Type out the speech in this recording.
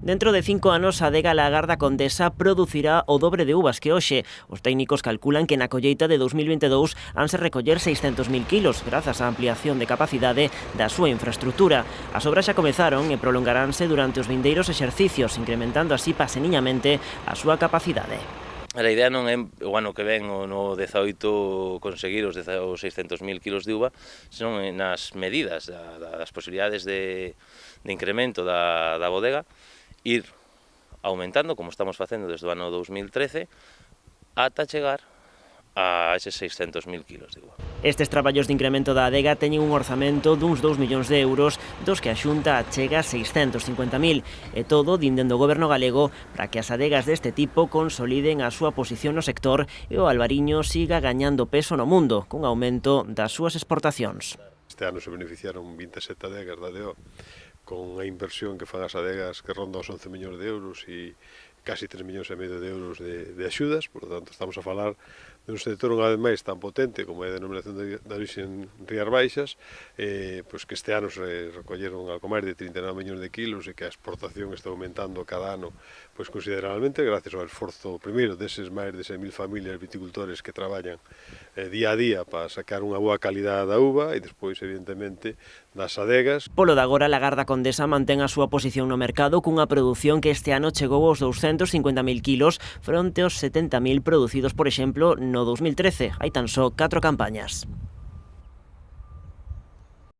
Dentro de 5 anos, a adega Lagarda Condesa producirá o dobre de uvas que hoxe. Os técnicos calculan que na colleita de 2022 hanse recoller 600.000 kilos, grazas á ampliación de capacidade da súa infraestructura. As obras xa comezaron e prolongaranse durante os vindeiros exercicios, incrementando así paseniñamente a súa capacidade. A idea non é o ano que ven ou no 18 conseguir os 600.000 kilos de uva, senón nas medidas das posibilidades de incremento da bodega, ir aumentando, como estamos facendo desde o ano 2013, ata chegar a eses 600.000 kilos de uva. Estes traballos de incremento da adega teñen un orzamento duns 2 millóns de euros, dos que a Xunta achega 650.000, e todo dinden do goberno galego para que as adegas deste tipo consoliden a súa posición no sector e o albariño siga gañando peso no mundo, cun aumento das súas exportacións. Este ano se beneficiaron 27 adegas da DO, con a inversión que fan as adegas que ronda os 11 millóns de euros e casi 3,5 millóns de euros de axudas. Por lo tanto, estamos a falar de un sector unha vez máis tan potente como é a denominación de origen Rías Baixas, pois que este ano se recolleron algo máis de 39 millóns de kilos e que a exportación está aumentando cada ano pois considerablemente gracias ao esforzo primeiro deses máis de 6.000 familias viticultores que traballan día a día para sacar unha boa calidade da uva e despois evidentemente das adegas. Polo de agora, Lagarda Condesa mantén a súa posición no mercado cunha produción que este ano chegou aos 250.000 kilos fronte aos 70.000 producidos, por exemplo, no 2013, hai tan só 4 campañas.